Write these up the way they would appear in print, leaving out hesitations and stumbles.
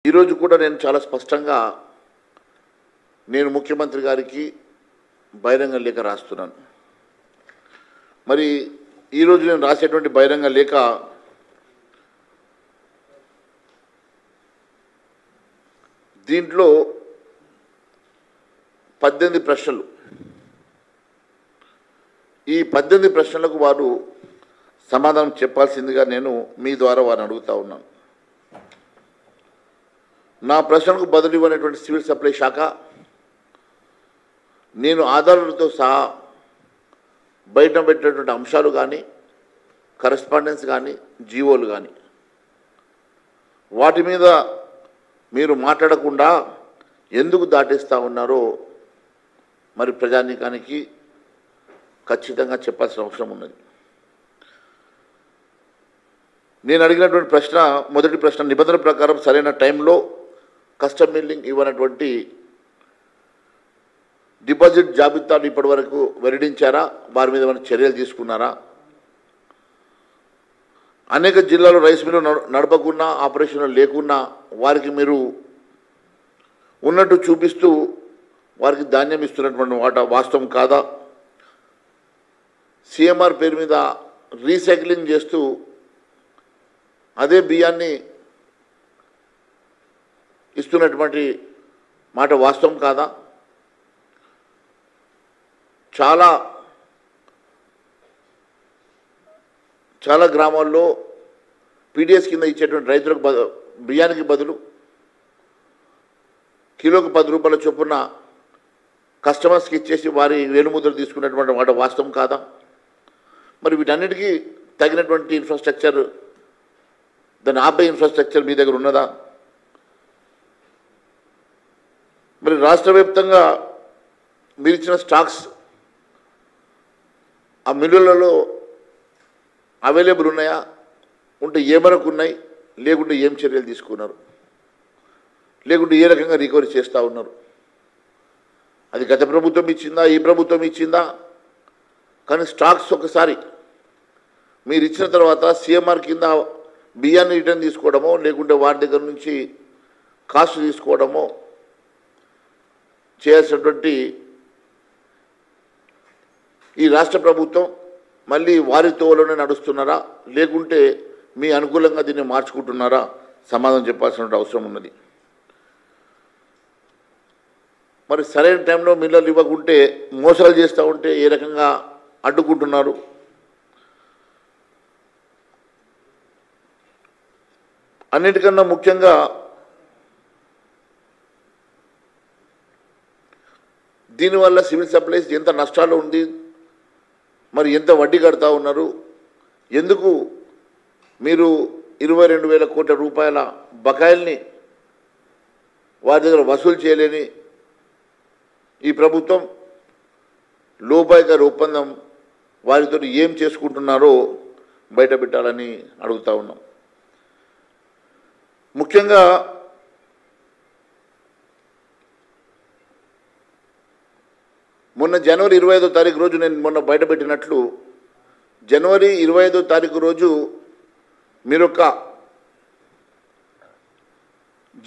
ఈరోజు కూడా నేను చాలా స్పష్టంగా నేను ముఖ్యమంత్రి గారికి బహిరంగ లేఖ రాస్తున్నాను. మరి ఈరోజు నేను రాసేటువంటి బహిరంగ లేఖ దీంట్లో 18 ప్రశ్నలు. ఈ 18 ప్రశ్నలకు వారు సమాధానం చెప్పాల్సిందిగా నేను మీ ద్వారా వారిని అడుగుతా ఉన్నాను. నా ప్రశ్నలకు బదులు ఇవ్వనటువంటి సివిల్ సప్లై శాఖ నేను ఆధారాలతో సహా బయట పెట్టినటువంటి అంశాలు కానీ, కరెస్పాండెన్స్ కానీ, జీవోలు కానీ వాటి మీద మీరు మాట్లాడకుండా ఎందుకు దాటిస్తూ ఉన్నారో మరి ప్రజానీకానికి ఖచ్చితంగా చెప్పాల్సిన అవసరం ఉన్నది. నేను అడిగినటువంటి ప్రశ్న, మొదటి ప్రశ్న, నిబంధనల ప్రకారం సరైన టైంలో కస్టమ్ మిల్లింగ్ ఇవ్వనటువంటి డిపాజిట్ జాబితాను ఇప్పటివరకు వెల్లడించారా? వారి మీద ఏమైనా చర్యలు తీసుకున్నారా? అనేక జిల్లాలో రైస్ మిల్లు నడపకున్నా, ఆపరేషన్లు లేకున్నా వారికి మీరు ఉన్నట్టు చూపిస్తూ వారికి ధాన్యం ఇస్తున్నటువంటి వాటా వాస్తవం కాదా? సిఎంఆర్ పేరు మీద రీసైక్లింగ్ చేస్తూ అదే బియ్యాన్ని ఇస్తున్నటువంటి మాట వాస్తవం కాదా? చాలా గ్రామాల్లో పీడిఎస్ కింద ఇచ్చేటువంటి రైతులకు బియ్యానికి బదులు కిలోకి 10 రూపాయల చొప్పున కస్టమర్స్కి ఇచ్చేసి వారి వేలుముద్ర తీసుకున్నటువంటి మాట వాస్తవం కాదా? మరి వీటన్నిటికీ తగినటువంటి ఇన్ఫ్రాస్ట్రక్చర్, దాన్ని ఆపే ఇన్ఫ్రాస్ట్రక్చర్ మీ దగ్గర ఉన్నదా? మరి రాష్ట్ర వ్యాప్తంగా మీరు ఇచ్చిన స్టాక్స్ ఆ మిల్లులలో అవైలబుల్ ఉన్నాయా? ఉంటే ఏ మేరకు ఉన్నాయి? లేకుంటే ఏం చర్యలు తీసుకున్నారు? లేకుంటే ఏ రకంగా రికవరీ చేస్తూ ఉన్నారు? అది గత ప్రభుత్వం ఇచ్చిందా, ఈ ప్రభుత్వం ఇచ్చిందా? కానీ స్టాక్స్ ఒకసారి మీరు ఇచ్చిన తర్వాత సిఎంఆర్ కింద బియ్యాన్ని రిటర్న్ తీసుకోవడమో, లేకుంటే వారి దగ్గర నుంచి కాస్ట్ తీసుకోవడమో చేయాల్సినటువంటి ఈ రాష్ట్ర ప్రభుత్వం మళ్ళీ వారి తోవలోనే నడుస్తున్నారా, లేకుంటే మీ అనుకూలంగా దీన్ని మార్చుకుంటున్నారా? సమాధానం చెప్పాల్సిన అవసరం ఉన్నది. మరి సరైన టైంలో మిల్లర్లు ఇవ్వకుంటే, మోసాలు చేస్తూ ఉంటే ఏ రకంగా అడ్డుకుంటున్నారు? అన్నిటికన్నా ముఖ్యంగా దీనివల్ల సివిల్ సప్లైస్ ఎంత నష్టాలు ఉంది, మరి ఎంత వడ్డీ కడతా ఉన్నారు? ఎందుకు మీరు 22,000 కోట్ల రూపాయల బకాయిల్ని వారి దగ్గర వసూలు చేయలేని ఈ ప్రభుత్వం లోపాయికారి ఒప్పందం వారితో ఏం చేసుకుంటున్నారో బయట పెట్టాలని అడుగుతా ఉన్నాం. ముఖ్యంగా మొన్న జనవరి 25వ తారీఖు రోజు నేను మొన్న బయటపెట్టినట్లు, జనవరి 25వ తారీఖు రోజు మీరొక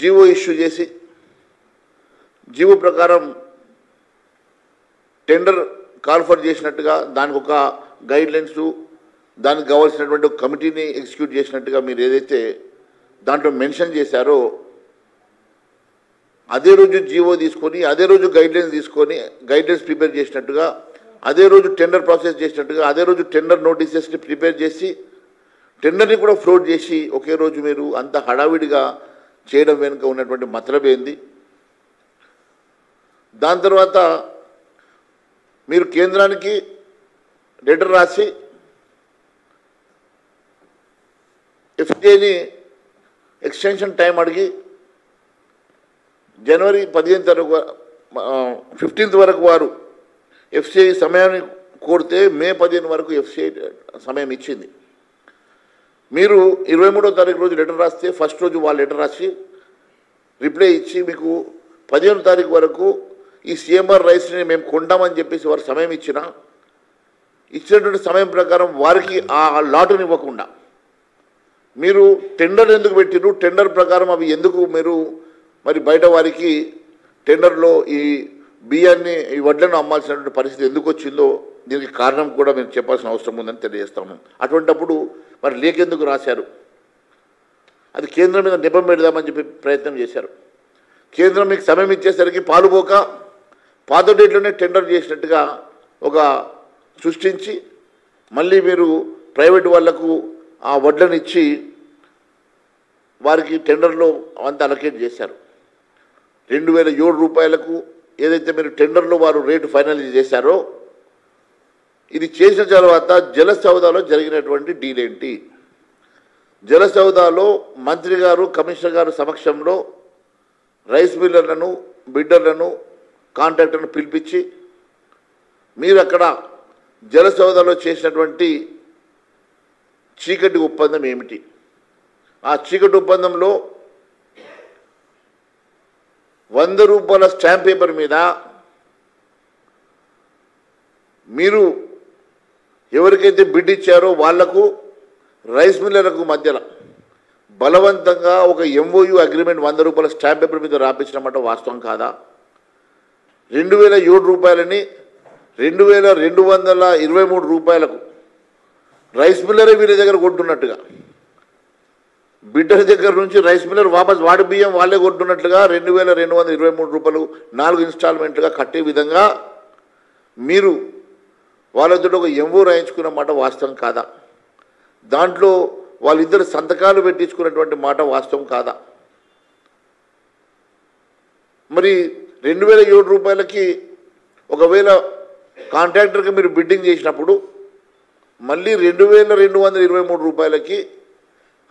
జీవో ఇష్యూ చేసి, జీవో ప్రకారం టెండర్ కాల్ఫర్ చేసినట్టుగా దానికి ఒక గైడ్లైన్స్, దానికి కావాల్సినటువంటి ఒక కమిటీని ఎగ్జిక్యూట్ చేసినట్టుగా మీరు ఏదైతే దాంట్లో మెన్షన్ చేశారో, అదే రోజు జీవో తీసుకొని, అదే రోజు గైడ్లైన్స్ ప్రిపేర్ చేసినట్టుగా, అదే రోజు టెండర్ ప్రాసెస్ చేసినట్టుగా, అదే రోజు టెండర్ నోటీసెస్ని ప్రిపేర్ చేసి టెండర్ని కూడా ఫ్లోట్ చేసి ఒకే రోజు మీరు అంత హడావిడిగా చేయడం వెనుక ఉన్నటువంటి మతలబ్ ఏంది? దాని తర్వాత మీరు కేంద్రానికి లెటర్ రాసి ఎఫ్సిఐని ఎక్స్టెన్షన్ టైం అడిగి జనవరి 15th వరకు వారు ఎఫ్సిఐ సమయాన్ని కోరితే మే 15 వరకు ఎఫ్సిఐ సమయం ఇచ్చింది. మీరు 23వ తారీఖు రోజు లెటర్ రాస్తే ఫస్ట్ రోజు వాళ్ళు లెటర్ రాసి రిప్లై ఇచ్చి మీకు 15వ తారీఖు వరకు ఈ సిఎంఆర్ రైస్ని మేము కొంటామని చెప్పేసి వారు సమయం ఇచ్చినటువంటి సమయం ప్రకారం వారికి ఆ లాటుని ఇవ్వకుండా మీరు టెండర్ ఎందుకు పెట్టిరు? టెండర్ ప్రకారం అవి ఎందుకు మీరు మరి బయట వారికి టెండర్లో ఈ బియ్యాన్ని ఈ వడ్లను అమ్మాల్సినటువంటి పరిస్థితి ఎందుకు వచ్చిందో దీనికి కారణం కూడా మీరు చెప్పాల్సిన అవసరం ఉందని తెలియజేస్తాము. అటువంటప్పుడు మరి లేకెందుకు రాశారు? అది కేంద్రం మీద నెపం పెడదామని చెప్పి ప్రయత్నం చేశారు. కేంద్రం మీకు సమయం ఇచ్చేసరికి పాలుపోక పాత డేట్లోనే టెండర్ చేసినట్టుగా ఒక సృష్టించి మళ్ళీ మీరు ప్రైవేట్ వాళ్లకు ఆ వడ్లను ఇచ్చి వారికి టెండర్లో అంత అలొకేట్ చేశారు. 2007 రూపాయలకు ఏదైతే మీరు టెండర్లో వారు రేటు ఫైనలైజ్ చేశారో, ఇది చేసిన తర్వాత జలసౌదాలో జరిగినటువంటి డీల్ ఏంటి? జలసౌదాలో మంత్రి గారు కమిషనర్ గారు సమక్షంలో రైస్ మిల్లర్లను బిడ్డర్లను కాంట్రాక్టర్లను పిలిపించి మీరు అక్కడ జలసౌదాలో చేసినటువంటి చీకటి ఒప్పందం ఏమిటి? ఆ చీకటి ఒప్పందంలో 100 రూపాయల స్టాంప్ పేపర్ మీద మీరు ఎవరికైతే బిడ్ ఇచ్చారో వాళ్లకు రైస్ మిల్లర్లకు మధ్యలో బలవంతంగా ఒక MOU అగ్రిమెంట్ 100 రూపాయల స్టాంప్ పేపర్ మీద రాపించినమాట వాస్తవం కాదా? 2007 రూపాయలని 2223 రూపాయలకు రైస్ మిల్లరే వీరి దగ్గర కొంటున్నట్టుగా, బిడ్డల దగ్గర నుంచి రైస్ మిల్లర్ వాపస్ వాడి బియ్యం వాళ్ళే కొంటున్నట్లుగా 2223 రూపాయలు 4 ఇన్స్టాల్మెంట్లుగా కట్టే విధంగా మీరు వాళ్ళతో ఒక MOU రాయించుకున్న మాట వాస్తవం కాదా? దాంట్లో వాళ్ళిద్దరు సంతకాలు పెట్టించుకున్నటువంటి మాట వాస్తవం కాదా? మరి 2007 రూపాయలకి ఒకవేళ కాంట్రాక్టర్కి మీరు బిడ్డింగ్ చేసినప్పుడు మళ్ళీ 2223 రూపాయలకి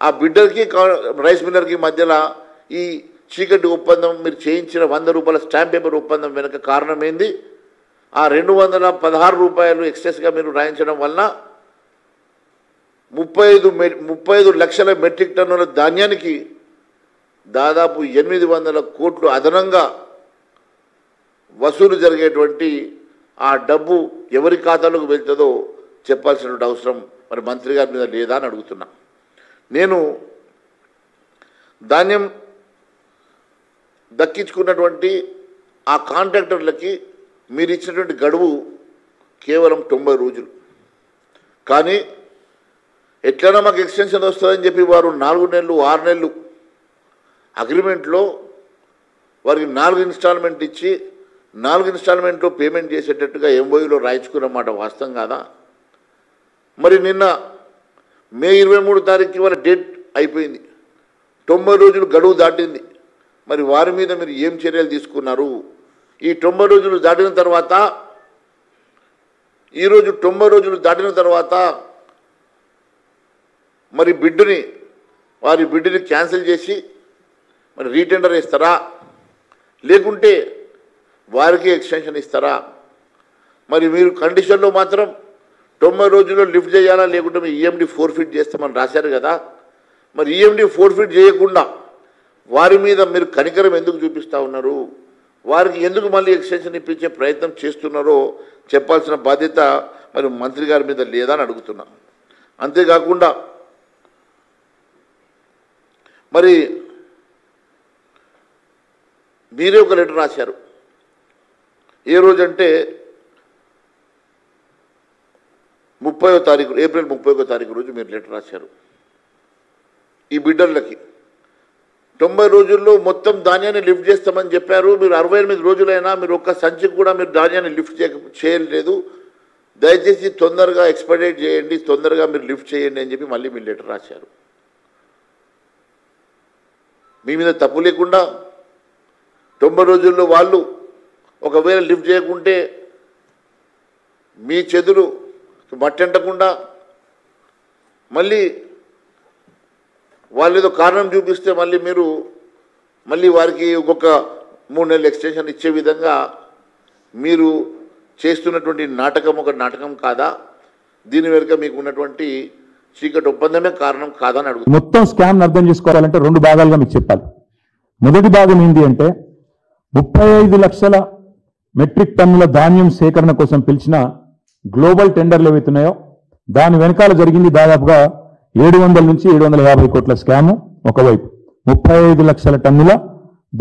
ఆ బిడ్డర్కి రైస్ మిల్లర్కి మధ్యలో ఈ చీకటి ఒప్పందం మీరు చేయించిన 100 రూపాయల స్టాంప్ పేపర్ ఒప్పందం వెనుక కారణం ఏంది? ఆ 216 రూపాయలు ఎక్సెస్గా మీరు రాయించడం వలన 35 లక్షల మెట్రిక్ టన్నుల ధాన్యానికి దాదాపు 800 కోట్లు అదనంగా వసూలు జరిగేటువంటి ఆ డబ్బు ఎవరి ఖాతాలోకి వెళ్తుందో చెప్పాల్సినటువంటి అవసరం మరి మంత్రి గారి మీద లేదా అని అడుగుతున్నా. నేను ధాన్యం దక్కించుకున్నటువంటి ఆ కాంట్రాక్టర్లకి మీరు ఇచ్చినటువంటి గడువు కేవలం 90 రోజులు. కానీ ఎట్లైనా మాకు ఎక్స్టెన్షన్ వస్తుందని చెప్పి వారు 4 నెలలు 6 నెలలు అగ్రిమెంట్లో వారికి 4 ఇన్స్టాల్మెంట్ ఇచ్చి 4 ఇన్స్టాల్మెంట్లో పేమెంట్ చేసేటట్టుగా MOUలో రాయించుకున్నమాట వాస్తవం కాదా? మరి నిన్న మే 23 తారీఖు వాళ్ళ డేట్ అయిపోయింది, 90 రోజులు గడువు దాటింది. మరి వారి మీద మీరు ఏం చర్యలు తీసుకున్నారు? ఈ 90 రోజులు దాటిన తర్వాత ఈరోజు 90 రోజులు దాటిన తర్వాత మరి వారి బిడ్డుని క్యాన్సిల్ చేసి మరి రీటెండర్ ఇస్తారా, లేకుంటే వారికి ఎక్స్టెన్షన్ ఇస్తారా? మరి మీరు కండిషన్లో మాత్రం 90 రోజుల్లో లిఫ్ట్ చేయాలా, లేకుంటే మీ EMD ఫోర్ఫిట్ చేస్తామని రాశారు కదా. మరి EMD ఫోర్ఫిట్ చేయకుండా వారి మీద మీరు కనికరం ఎందుకు చూపిస్తూ ఉన్నారు? వారికి ఎందుకు మళ్ళీ ఎక్స్టెన్షన్ ఇప్పించే ప్రయత్నం చేస్తున్నారో చెప్పాల్సిన బాధ్యత మరి మంత్రి గారి మీద లేదా అని అడుగుతున్నా. అంతేకాకుండా మరి మీరే ఒక లెటర్ రాశారు. ఏ రోజంటే 30వ తారీఖు, ఏప్రిల్ 31వ తారీఖు రోజు మీరు లెటర్ రాశారు. ఈ బిడ్డర్లకి 90 రోజుల్లో మొత్తం ధాన్యాన్ని లిఫ్ట్ చేస్తామని చెప్పారు. మీరు 68 రోజులైనా మీరు ఒక్క సంచికి కూడా మీరు ధాన్యాన్ని లిఫ్ట్ చేయలేదు. దయచేసి తొందరగా ఎక్స్పెడైట్ చేయండి, తొందరగా మీరు లిఫ్ట్ చేయండి అని చెప్పి మళ్ళీ మీరు లెటర్ రాశారు. మీ మీద తప్పు లేకుండా 90 రోజుల్లో వాళ్ళు ఒకవేళ లిఫ్ట్ చేయకుంటే మీ చేతులు మట్టంటకుండా మళ్ళీ వాళ్ళు ఏదో కారణం చూపిస్తే మళ్ళీ వారికి ఒక్కొక్క 3 నెలలు ఎక్స్టెన్షన్ ఇచ్చే విధంగా మీరు చేస్తున్నటువంటి నాటకం ఒక నాటకం కాదా? దీని వెనుక మీకు ఉన్నటువంటి చీకటి ఒప్పందమే కారణం కాదని అడుగుతాను. మొత్తం స్కామ్ అర్థం చేసుకోవాలంటే 2 భాగాలుగా మీకు చెప్పాలి. మొదటి భాగం ఏంటి అంటే 35 లక్షల మెట్రిక్ టన్నుల ధాన్యం సేకరణ కోసం పిలిచిన గ్లోబల్ టెండర్లు ఏవైతున్నాయో దాని వెనకాల జరిగింది దాదాపుగా 700 నుంచి 750 కోట్ల స్కాము ఒకవైపు, 35 లక్షల టన్నుల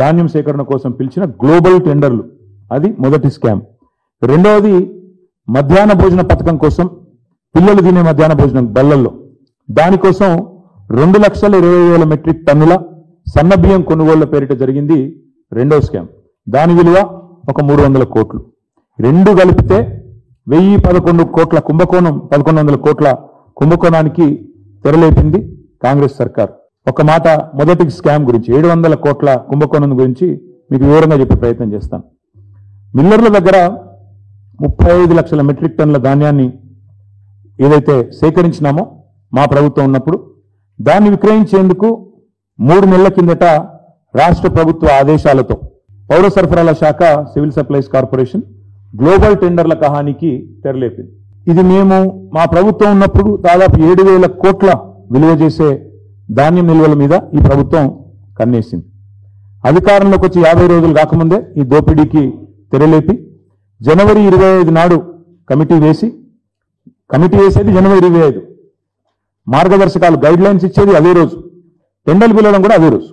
ధాన్యం సేకరణ కోసం పిలిచిన గ్లోబల్ టెండర్లు, అది మొదటి స్కామ్. రెండవది మధ్యాహ్న భోజన పథకం కోసం, పిల్లలు తినే మధ్యాహ్న భోజనం బల్లల్లో, దానికోసం 2,20,000 మెట్రిక్ టన్నుల సన్న బియ్యం కొనుగోళ్ల పేరిట జరిగింది రెండవ స్కామ్. దాని విలువ ఒక 300 కోట్లు. రెండు కలిపితే 1,011 కోట్ల కుంభకోణం, 1,100 కోట్ల కుంభకోణానికి తెరలేపింది కాంగ్రెస్ సర్కార్. ఒక మాట మొదటి స్కామ్ గురించి, 700 కోట్ల కుంభకోణం గురించి మీకు వివరంగా చెప్పే ప్రయత్నం చేస్తాను. మిల్లర్ల దగ్గర 35 లక్షల మెట్రిక్ టన్నుల ధాన్యాన్ని ఏదైతే సేకరించినామో మా ప్రభుత్వం ఉన్నప్పుడు, దాన్ని విక్రయించేందుకు 3 నెలల కిందట రాష్ట్ర ప్రభుత్వ ఆదేశాలతో పౌర సరఫరాల శాఖ, సివిల్ సప్లైస్ కార్పొరేషన్ గ్లోబల్ టెండర్ల కహానికి తెరలేపింది. ఇది మేము మా ప్రభుత్వం ఉన్నప్పుడు దాదాపు 7,000 కోట్ల విలువ చేసే ధాన్యం నిల్వల మీద ఈ ప్రభుత్వం కన్నేసింది. అధికారంలోకి వచ్చి 50 రోజులు కాకముందే ఈ దోపిడీకి తెరలేపి జనవరి 25 నాడు కమిటీ వేసేది జనవరి 25, మార్గదర్శకాలు గైడ్ లైన్స్ ఇచ్చేది అదే రోజు, టెండర్లు పిలవడం కూడా అదే రోజు.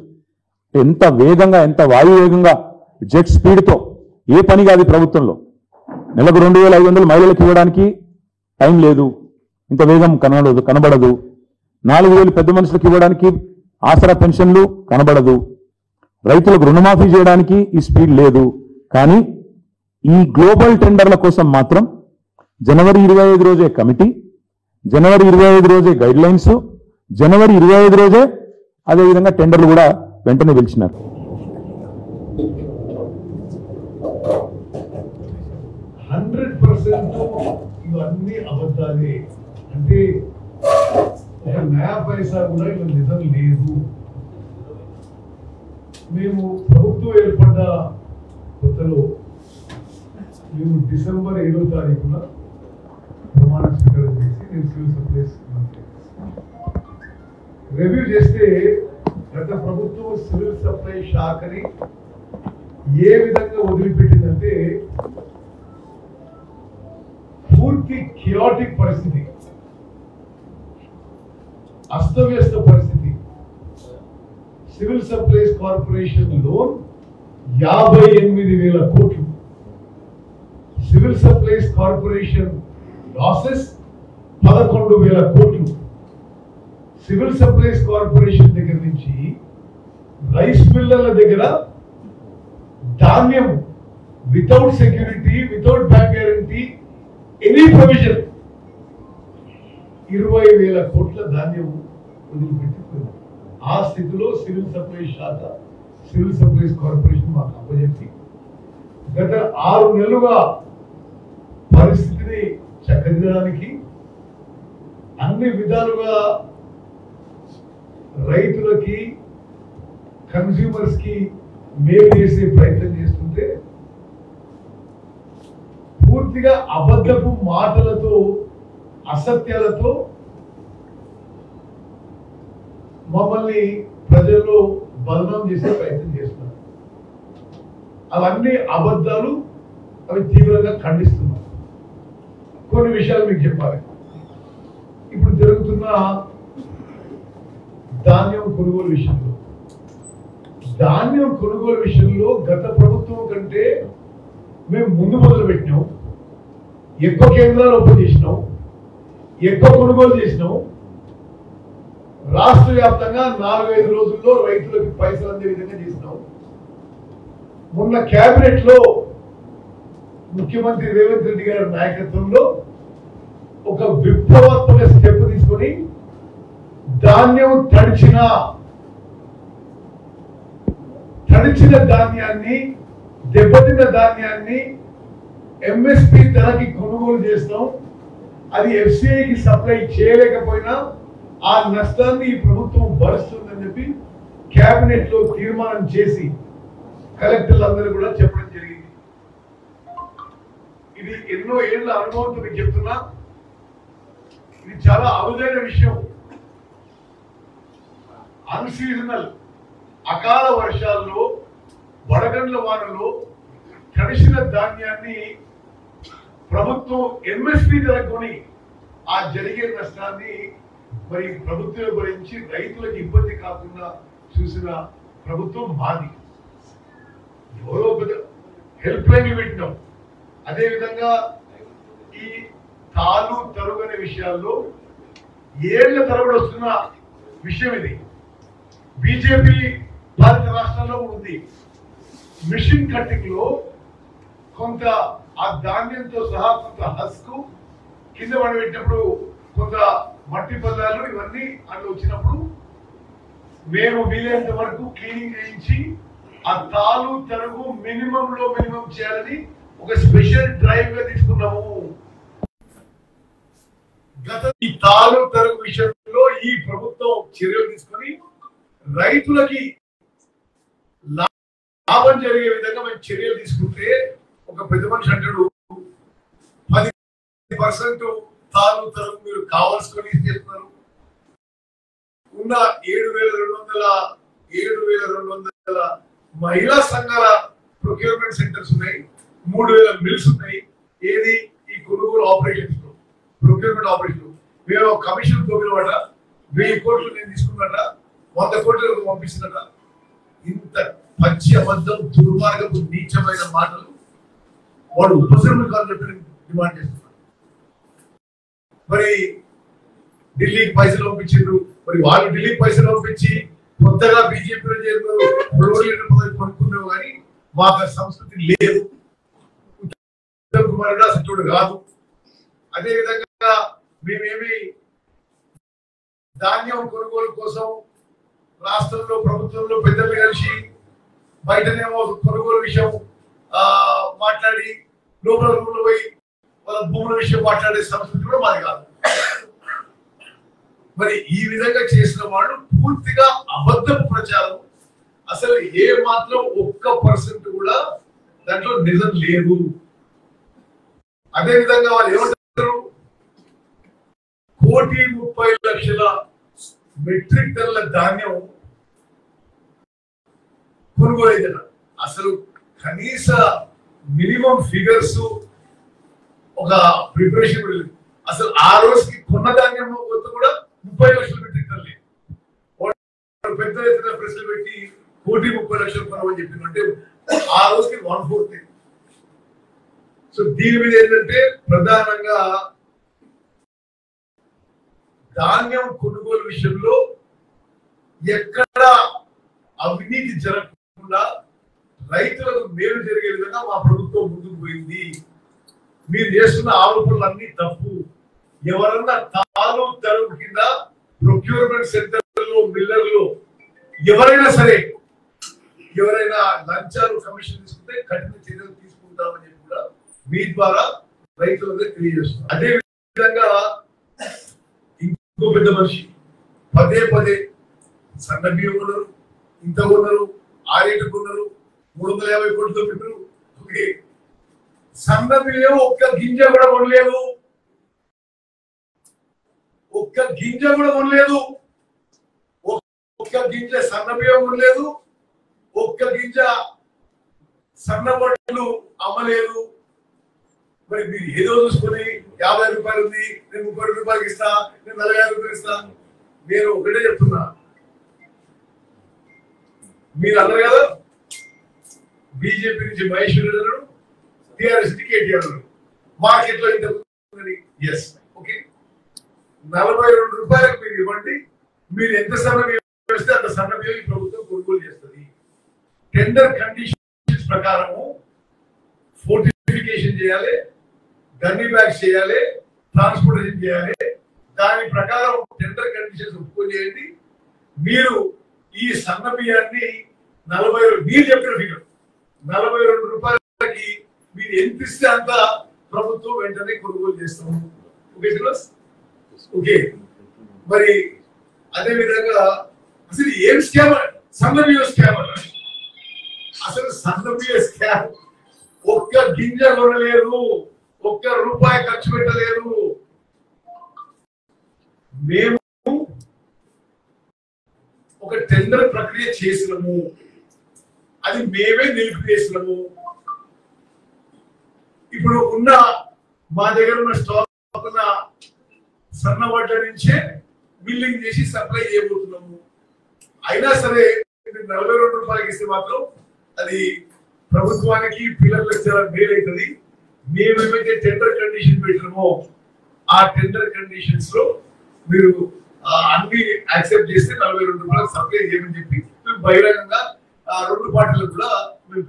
ఎంత వేగంగా, ఎంత వాయువేగంగా, జెట్ స్పీడ్తో ఏ పని కాదు ప్రభుత్వంలో. నెలకు 2,500 మహిళలకు ఇవ్వడానికి టైం లేదు, ఇంత వేగం కనబడదు. 4,000 పెద్ద మనుషులకు ఇవ్వడానికి ఆసరా పెన్షన్లు కనబడదు. రైతులకు రుణమాఫీ చేయడానికి ఈ స్పీడ్ లేదు. కానీ ఈ గ్లోబల్ టెండర్ల కోసం మాత్రం జనవరి 25 రోజే కమిటీ, జనవరి 25 రోజే గైడ్ లైన్స్, జనవరి 25 రోజే అదేవిధంగా టెండర్లు కూడా వెంటనే పిలిచినారు. 100% ఇవన్నీ అబద్ధాలే. అంటే ఒక నయా పైసా కూడా ఇలా నిజం లేదు. మేము ప్రభుత్వం ఏర్పడ్డ కొత్తలో మేము డిసెంబర్ 7వ తారీఖున ప్రమాణ స్వీకారం చేసి నేను సివిల్ సప్లైస్ రివ్యూ చేస్తే గత ప్రభుత్వం సివిల్ సప్లై శాఖని ఏ విధంగా వదిలిపెట్టిందంటే పూర్తి కియాటిక్ పరిస్థితి, అస్తవ్యస్త పరిస్థితి. సివిల్ సప్లైస్ కార్పొరేషన్ లోన్ 58,000 కోట్లు, సివిల్ సప్లైస్ కార్పొరేషన్ లాసెస్ 11,000 కోట్లు. సివిల్ సప్లైస్ కార్పొరేషన్ దగ్గర నుంచి రైస్ మిల్లర్ల దగ్గర ధాన్యం without security, without bank guarantee, any provision 20,000 కోట్ల ధాన్యం వదిలిపెట్టిపోయింది. ఆ స్థితిలో సివిల్ సప్లైస్ శాఖ, సివిల్ సప్లైస్ కార్పొరేషన్ మాకు అప్పచెప్పి గత 6 నెలలుగా పరిస్థితిని చక్కదిద్దడానికి అన్ని విధాలుగా రైతులకి, కన్స్యూమర్స్ కి మేలు చేసే ప్రయత్నం చేస్తుంటే పూర్తిగా అబద్ధపు మాటలతో, అసత్యాలతో మమ్మల్ని ప్రజల్లో బదనాం చేసే ప్రయత్నం చేస్తున్నారు. అవన్నీ అబద్ధాలు, అవి తీవ్రంగా ఖండిస్తున్నారు. కొన్ని విషయాలు మీకు చెప్పాలి. ఇప్పుడు జరుగుతున్న ధాన్యం కొనుగోలు విషయంలో గత ప్రభుత్వం కంటే మేము ముందు మొదలు పెట్టినాం, ఎక్కువ కేంద్రాలు ఓపెన్ చేసినాం, ఎక్కువ కొనుగోలు చేసినాం. రాష్ట్ర వ్యాప్తంగా 4-5 రోజుల్లో రైతులకు పైసలు అందే విధంగా చేసినాం. మొన్న కేబినెట్ లో ముఖ్యమంత్రి రేవంత్ రెడ్డి గారి నాయకత్వంలో ఒక విప్లవాత్మక స్టెప్ తీసుకొని ధాన్యం తడిచిన ధాన్యాన్ని, దెబ్బతిన్న ధాన్యాన్ని ఎంఎస్పి ధరకి కొనుగోలు చేస్తాం. అది ఎఫ్సిఐకి సప్లై చేయలేకపోయినా ఆ నష్టాన్ని ఈ ప్రభుత్వం భరిస్తుందని చెప్పి కేబినెట్ లో తీర్మానం చేసి కలెక్టర్లందరూ కూడా చెప్పడం జరిగింది. ఇది ఎన్నో ఏళ్ల అనుభవంతో మీకు చెప్తున్నా, ఇది చాలా అరుదైన విషయం. అన్సీజనల్ అకాల వర్షాల్లో, వడగండ్ల వానలో తడిసిన ధాన్యాన్ని ప్రభుత్వం ఎంఎస్పి ధర కొని ఆ జరిగే నష్టాన్ని మరి ప్రభుత్వం గురించి రైతులకు ఇబ్బంది కాకుండా చూసిన ప్రభుత్వం మాది. ఎవరో హెల్ప్ లైన్ పెట్టినాం. అదేవిధంగా ఈ తాలు తరుగు అనే విషయాల్లో ఏళ్ల తరబడి వస్తున్న విషయం ఇది. బీజేపీ భారత రాష్ట్రాల్లో ఉంది. మిషన్ కట్టింగ్ లో కొంత ఆ ధాన్యంతో సహా కొంత హస్కు కింద పడబెట్టినప్పుడు కొంత మట్టి పదాలు ఇవన్నీ అట్లా వచ్చినప్పుడు మేము వీలైనంత వరకు క్లీనింగ్ చేయించి ఆ తాలు తరుగు మినిమం లో మినిమం చేయాలని ఒక స్పెషల్ డ్రైవ్ గా తీసుకున్నాము. గత ఈ తాలు తరుగు విషయంలో ఈ ప్రభుత్వం చర్యలు తీసుకొని రైతులకి లాభం జరిగే విధంగా మేము చర్యలు తీసుకుంటే ఒక పెద్ద మనిషి అంటాడు 10% తాలు తరుగు మీరు కావాల్సుకొని చేస్తున్నారు. ఉన్న 7,200 మహిళా సంఘాల ప్రొక్యూర్మెంట్ సెంటర్స్ ఉన్నాయి, 3,000 మిల్స్ ఉన్నాయి. ఏది ఈ కొనుగోలు ఆపరేషన్స్ లో ప్రొక్యూర్మెంట్ ఆపరేషన్ మేము కమిషన్ తోపినమాట 1000 కోట్లు నేను తీసుకున్నట 100 కోట్లకు పంపిస్తున్నట. ఇంత పచ్చి అబద్ధం దుర్మార్గపు నీచమైన మాటలు వాడు ఉపశమనం కాదు చెప్పి డిమాండ్ చేస్తున్నారు. మరి ఢిల్లీకి పైసలు పంపించారు. మరి వాళ్ళు ఢిల్లీకి పైసలు పంపించి కొత్తగా బీజేపీలో చేరుతారు కొనుక్కున్నావు కానీ మాకు సంస్కృతి లేదు. ఉత్తమ్ కుమార్ రెడ్డి అసలు కాదు. అదేవిధంగా మేమేమి ధాన్యం కొనుగోలు కోసం రాష్ట్రంలో ప్రభుత్వంలో పెద్దలు కలిసి బయటనేమో కొనుగోలు విషయం మాట్లాడి లోపల రూమ్లో పోయి వాళ్ళ భూముల విషయం మాట్లాడే సంస్కృతి కూడా మాది కాదు. మరి ఈ విధంగా చేసిన వాళ్ళు పూర్తిగా అబద్ధపు ప్రచారం. అసలు ఏ మాత్రం 1% కూడా దాంట్లో నిజం లేదు. అదేవిధంగా వాళ్ళు ఏమంటారు 1,30,00,000 మెట్రిక్ టన్నుల ధాన్యం కొనుగోలు అయిందట. అసలు కనీస మినిమం ఫిగర్స్ ఒక ప్రిపరేషన్ కూడా లేదు. అసలు ఆ రోజుకి కొన్న ధాన్యం మొత్తం కూడా 30,00,000 మెట్రిక్ టన్నులు. పెద్ద ఎత్తున ప్రశ్నలు పెట్టి 1,30,00,000 కొనమని చెప్పిందంటే ఆ రోజుకి 1/4. సో దీని మీద ఏంటంటే ప్రధానంగా ధాన్యం కొనుగోలు విషయంలో ఎక్కడ అవినీతి జరగకుండా రైతులకు మేలు జరిగే విధంగా మా ప్రభుత్వం ముందుకు పోయింది. మీరు చేస్తున్న ఆరోపణలు అన్ని తప్పు. ఎవరన్నా తాలు తరుగు కింద ప్రొక్యూర్మెంట్ సెంటర్లో మిల్లర్లు ఎవరైనా సరే ఎవరైనా లంచాలు కమిషన్ తీసుకుంటే కఠిన చర్యలు తీసుకుంటామని చెప్పి కూడా మీ ద్వారా రైతులకు తెలియజేస్తున్నారు. అదే విధంగా ఇంకో పెద్ద మనిషి పదే సన్న బియ్యం ఉన్నారు, ఇంత ఉన్నారు, 6 ఉన్నారు, 350 కోట్లతో పెట్టరు. ఓకే, సన్న బియ్యం ఒక్క గింజ కూడా కొనలేదు. ఒక్క గింజ కూడా కొనలేదు. ఒక్క గింజ సన్న బియ్యం కొనలేదు. ఒక్క గింజ సన్న బట్టలు అమ్మలేదు. మరి మీరు ఏదో చూసుకొని 50 రూపాయలు ఉంది, నేను 30 రూపాయలకి ఇస్తా, నేను 45 రూపాయలు ఇస్తా. నేను ఒకటే చెప్తున్నా, మీరు అన్నారు కదా బీజేపీ నుంచి మహేశ్వరి గారు, టీఆర్ఎస్ కేటీఆర్ మార్కెట్ లో ఇంత. ఎస్, ఓకే, 42 రూపాయలకు మీరు ఇవ్వండి. మీరు ఎంత సన్న బియ్యం వేస్తే అంత సన్న బియ్యం ఈ ప్రభుత్వం కొనుగోలు చేస్తుంది. టెండర్ కండిషన్స్ ప్రకారము ఫోర్టిఫికేషన్ చేయాలి, గన్నీ బ్యాగ్స్ చేయాలి, ట్రాన్స్పోర్టేషన్ చేయాలి. దాని ప్రకారం టెండర్ కండిషన్స్ ఒప్పుకొని చేయండి. మీరు ఈ సన్న బియ్యాన్ని 40 మీరు చెప్పిన ఫిగర్ 42 రూపాయలకి మీరు ఎంత ఇస్తే అంత ప్రభుత్వం వెంటనే కొనుగోలు చేస్తాము. Okay okay. మరి అదే విధంగా అసలు ఏం స్కామ్ సన్న బియ్యం స్కామ్ అన్న. అసలు సన్న బియ్యం స్కామ్. ఒక్క గింజ కొనలేదు, ఒక్క రూపాయి ఖర్చు పెట్టలేదు. మేము ఒక టెండర్ ప్రక్రియ చేసినాము, అది మేమే నిలిపివేసినాము. ఇప్పుడు ఉన్న మా దగ్గర ఉన్న స్టాక్ ఉన్న సన్న వడ్ల నుంచే బిల్లింగ్ చేసి సప్లై చేయబోతున్నాము. అయినా సరే 42 రూపాయలకి ఇస్తే మాత్రం అది ప్రభుత్వానికి పిల్లలకు చాలా మేలు అవుతుంది. మేము ఏమైతే టెండర్ కండిషన్ పెట్టినామో ఆ టెండర్ కండిషన్స్ లో మీరు అన్ని యాక్సెప్ట్ చేస్తే 42 రూపాయలకు సప్లై చేయమని చెప్పి మేము బహిరంగంగా 2 పార్టీలకు కూడా మేము